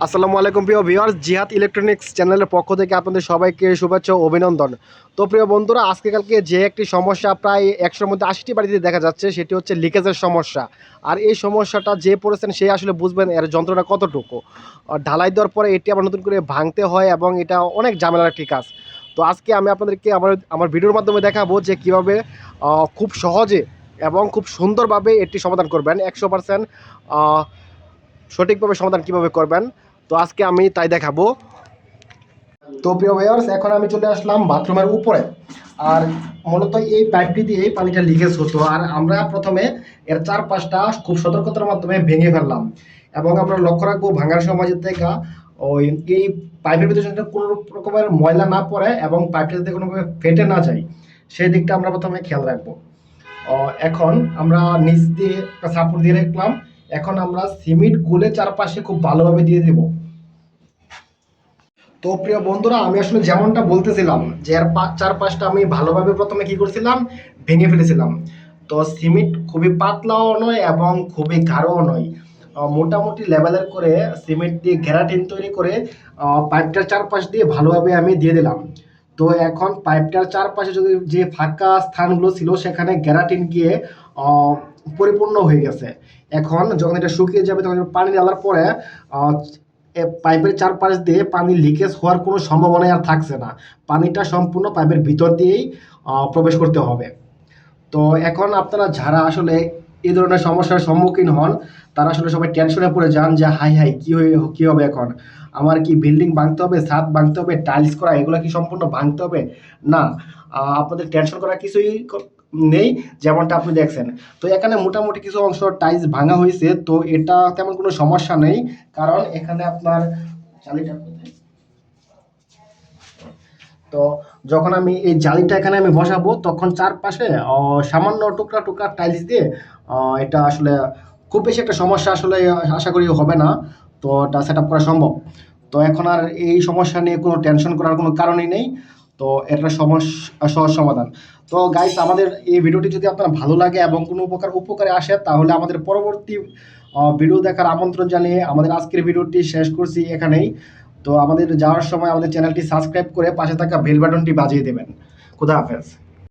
আসসালামু আলাইকুম প্রিয় ভিউয়ার্স, জিহাদ ইলেকট্রনিক্স চ্যানেলের পক্ষ থেকে আপনাদের সবাইকে শুভেচ্ছা ও অভিনন্দন। তো প্রিয় বন্ধুরা, আজকে কালকে যে একটি সমস্যা প্রায় 100-র মধ্যে 80টি বাড়িতে দেখা যাচ্ছে, সেটি হচ্ছে লিকেজের সমস্যা। আর এই সমস্যাটা যে পড়েছেন সে আসলে বুঝবেন এর যন্ত্রণা কতটুকু। ঢালাই দেওয়ার পরে এটি আবার নতুন করে ভাঙতে হয় এবং এটা অনেক ঝামেলার একটি কাজ। তো আজকে আমি আপনাদেরকে আমার ভিডিওর মাধ্যমে দেখাবো যে কীভাবে খুব সহজে এবং খুব সুন্দরভাবে এটি সমাধান করবেন। 100% সঠিকভাবে সমাধান কীভাবে করবেন, তো আজকে আমি তাই দেখাবো। তো প্রিয় ভিউয়ার্স, এখন আমি চলে আসলাম বাথরুমের উপরে। আর মূলত এই পাইপটি দিয়ে পানিটা লিকেজ হতো, আর আমরা প্রথমে এর চারপাশটা খুব সতর্কতার মাধ্যমে ভেঙে ফেললাম। এবং আমরা লক্ষ্য রাখবো ভাঙার সময় যাতে ওই এই পাইপের ভিতরে যাতে কোনো রকমের ময়লা না পড়ে এবং পাইপটা যাতে কোনোভাবে ফেটে না যায়, সেই দিকটা আমরা প্রথমে খেয়াল রাখবো। এখন আমরা নিচ দিয়ে একটা সাপোর্ট দিয়ে রাখলাম। এখন আমরা সিমেন্ট গুলে চারপাশে খুব ভালোভাবে দিয়ে দেব। তো প্রিয় বন্ধুরা, আমি আসলে যেমনটা বলতেছিলাম যে এর চারপাশটা আমি ভালোভাবে প্রথমে কি করছিলাম, ভেঙে ফেলেছিলাম। তো সিমেন্ট খুবই পাতলাও নয় এবং খুবই গাঢ়ও নয়, মোটামুটি লেভেলের করে সিমেন্ট দিয়ে ঘেরাটিন তৈরি করে পাইপটার চারপাশ দিয়ে ভালোভাবে আমি দিয়ে দিলাম। তো এখন পাইপটার চারপাশে যদি যে ফাঁকা স্থানগুলো ছিল সেখানে ঘেরাটিন গিয়ে পরিপূর্ণ হয়ে গেছে। এখন যখন এটা শুকিয়ে যাবে তখন পানি ঢালার পরে পাইপের চারপাশ দিয়ে পানি লিকেজ হওয়ার কোনো সম্ভাবনাই আর থাকছে না। পানিটা সম্পূর্ণ পাইপের ভিতর দিয়েই প্রবেশ করতে হবে। তো এখন আপনারা যারা আসলে এই ধরনের সমস্যার সম্মুখীন হন, তারা আসলে সবাই টেনশনে পড়ে যান যে হাই হাই কী হবে এখন, আমার কি বিল্ডিং ভাঙতে হবে, ছাদ ভাঙতে হবে, টাইলস করা এগুলো কি সম্পূর্ণ ভাঙতে হবে? না, আপনাদের টেনশন করার কিছুই নেই, যেমনটা আপনি দেখছেন। তো এখানে মোটামুটি কিছু অংশ টাইলস ভাঙা হয়েছে, তো এটা তেমন কোনো সমস্যা নেই, কারণ এখানে আপনার জালিটা কোথায়? তো যখন আমি এই জালিটা এখানে আমি বসাবো তখন চারপাশে সামান্য টুকরা টুকরা টাইলস দিয়ে এটা আসলে খুব বেশি একটা সমস্যা আসলে আশা করি হবে না। তো এটা সেট আপ করা সম্ভব। তো এখন আর এই সমস্যা নিয়ে কোনো টেনশন করার কোনো কারণই নেই। তো এটা সহজ সমাধান। তো গাইস, আমাদের এই ভিডিওটি যদি আপনার ভালো লাগে এবং কোনো উপকারে আসে, তাহলে আমাদের পরবর্তী ভিডিও দেখার আমন্ত্রণ জানিয়ে আমাদের আজকের ভিডিওটি শেষ করছি এখানেই। তো আমাদের যাওয়ার সময় আমাদের চ্যানেলটি সাবস্ক্রাইব করে পাশে থাকা বেল বাটনটি বাজিয়ে দেবেন। খুদা হাফেজ।